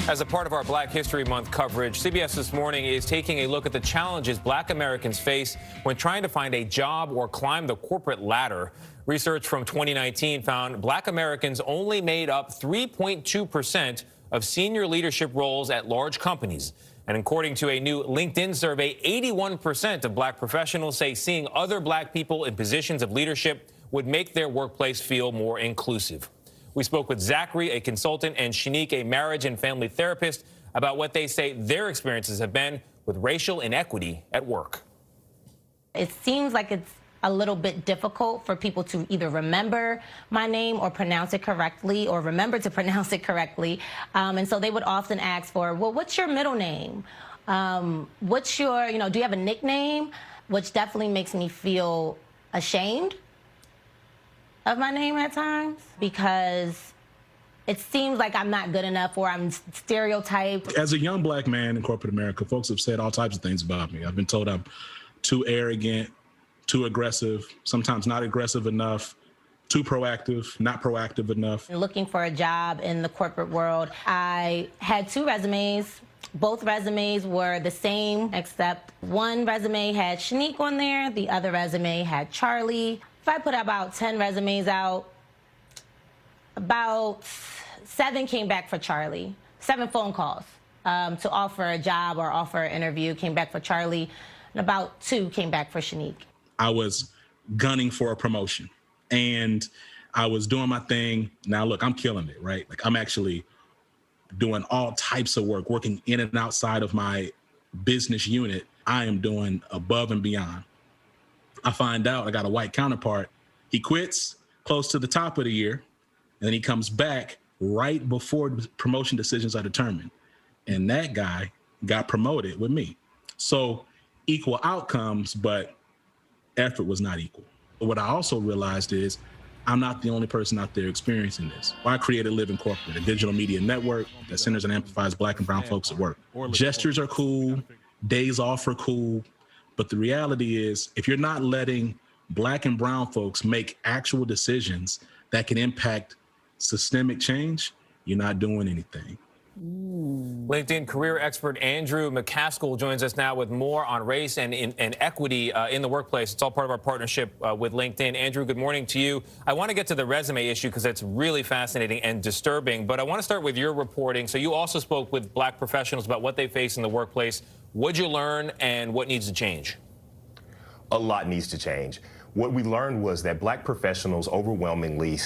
As a part of our Black History Month coverage, CBS This Morning is taking a look at the challenges Black Americans face when trying to find a job or climb the corporate ladder. Research from 2019 found Black Americans only made up 3.2% of senior leadership roles at large companies. And according to a new LinkedIn survey, 81% of Black professionals say seeing other Black people in positions of leadership would make their workplace feel more inclusive. We spoke with Zachary, a consultant, and Shanique, a marriage and family therapist, about what they say their experiences have been with racial inequity at work. It seems like it's a little bit difficult for people to either remember my name or pronounce it correctly or remember to pronounce it correctly. And so they would often ask for, well, what's your middle name? What's your, do you have a nickname? Which definitely makes me feel ashamed of my name at times because it seems like I'm not good enough or I'm stereotyped. As a young Black man in corporate America, folks have said all types of things about me. I've been told I'm too arrogant, too aggressive, sometimes not aggressive enough, too proactive, not proactive enough. Looking for a job in the corporate world, I had 2 resumes. Both resumes were the same, except one resume had Shanique on there, the other resume had Charlie. If I put about 10 resumes out, about 7 came back for Charlie. 7 phone calls to offer a job or offer an interview came back for Charlie, and about 2 came back for Shanique. I was gunning for a promotion and I was doing my thing. Now, look, I'm killing it, right? Like I'm actually doing all types of work, working in and outside of my business unit. I am doing above and beyond. I find out I got a white counterpart. He quits close to the top of the year, and then he comes back right before promotion decisions are determined. And that guy got promoted with me. So equal outcomes, but effort was not equal. But what I also realized is I'm not the only person out there experiencing this. I created Live in Corporate, a digital media network that centers and amplifies Black and brown folks at work. Gestures are cool, days off are cool, but the reality is if you're not letting Black and brown folks make actual decisions that can impact systemic change, you're not doing anything. LinkedIn career expert Andrew McCaskill joins us now with more on race and equity in the workplace. It's all part of our partnership with LinkedIn. Andrew, good morning to you. I want to get to the resume issue because it's really fascinating and disturbing, but I want to start with your reporting. So you also spoke with Black professionals about what they face in the workplace. What'd you learn and what needs to change? A lot needs to change. What we learned was that Black professionals overwhelmingly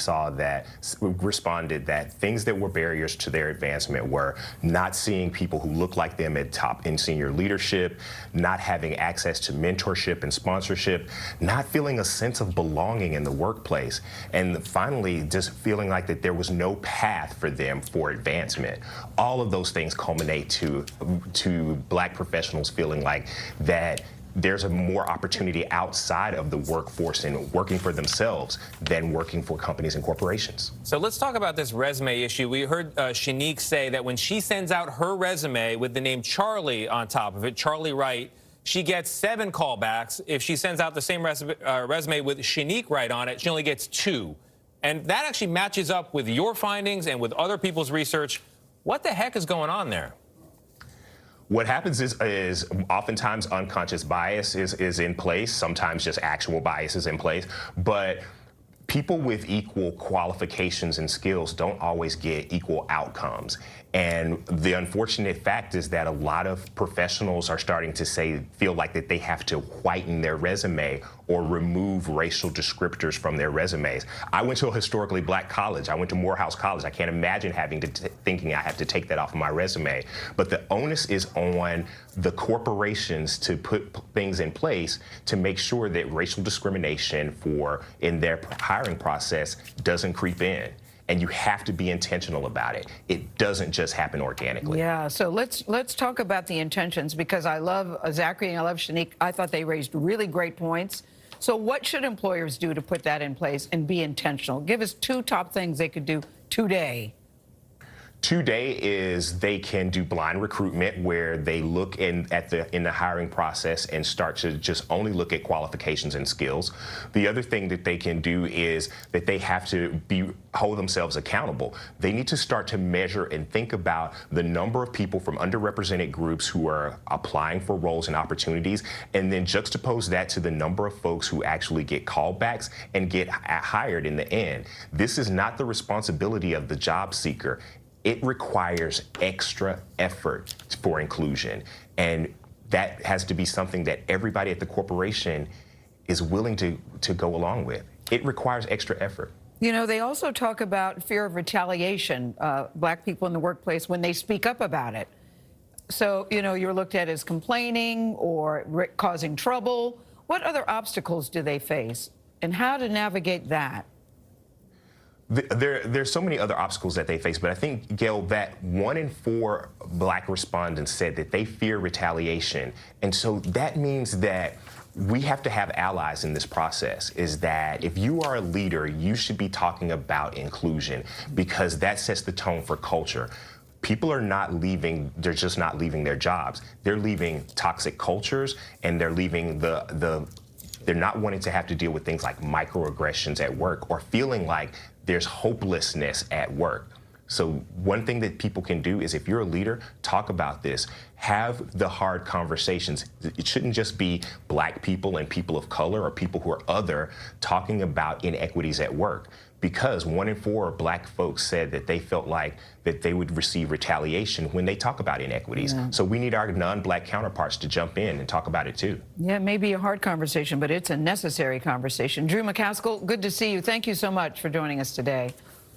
responded that things that were barriers to their advancement were not seeing people who look like them at top in senior leadership, not having access to mentorship and sponsorship, not feeling a sense of belonging in the workplace, and finally just feeling like that there was no path for them for advancement. All of those things culminate to Black professionals feeling like that there's a more opportunity outside of the workforce and working for themselves than working for companies and corporations. So let's talk about this resume issue. We heard Shanique say that when she sends out her resume with the name Charlie on top of it, Charlie Wright, she gets 7 callbacks. If she sends out the same resume with Shanique Wright on it, she only gets 2. And that actually matches up with your findings and with other people's research. What the heck is going on there? What happens is oftentimes unconscious bias is in place, sometimes just actual bias is in place, but people with equal qualifications and skills don't always get equal outcomes. And the unfortunate fact is that a lot of professionals are starting to feel like that they have to whiten their resume or remove racial descriptors from their resumes. I went to a historically Black college. I went to Morehouse College. I can't imagine thinking I have to take that off of my resume. But the onus is on the corporations to put things in place to make sure that racial discrimination in their hiring process doesn't creep in. And you have to be intentional about it. It doesn't just happen organically. Yeah, so let's talk about the intentions, because I love Zachary and I love Shanique. I thought they raised really great points. So what should employers do to put that in place and be intentional? Give us 2 top things they could do today. Today is they can do blind recruitment where they look in the hiring process and start to just only look at qualifications and skills. The other thing that they can do is that they have to hold themselves accountable. They need to start to measure and think about the number of people from underrepresented groups who are applying for roles and opportunities, and then juxtapose that to the number of folks who actually get callbacks and get hired in the end. This is not the responsibility of the job seeker. It requires extra effort for inclusion, and that has to be something that everybody at the corporation is willing to go along with. It requires extra effort. You know, they also talk about fear of retaliation, black people in the workplace, when they speak up about it. So, you know, you're looked at as complaining or causing trouble. What other obstacles do they face, and how to navigate that? There's so many other obstacles that they face, but I think, Gayle, that 1 in 4 black respondents said that they fear retaliation. And so that means that we have to have allies in this process, is that if you are a leader, you should be talking about inclusion, because that sets the tone for culture. People are not leaving, they're just not leaving their jobs. They're leaving toxic cultures, and they're leaving they're not wanting to have to deal with things like microaggressions at work, or feeling like there's hopelessness at work. So one thing that people can do is, if you're a leader, talk about this. Have the hard conversations. It shouldn't just be black people and people of color or people who are other talking about inequities at work, because 1 in 4 black folks said that they felt like that they would receive retaliation when they talk about inequities. Yeah. So we need our non-black counterparts to jump in and talk about it too. Yeah, it may be a hard conversation, but it's a necessary conversation. Drew McCaskill, good to see you. Thank you so much for joining us today.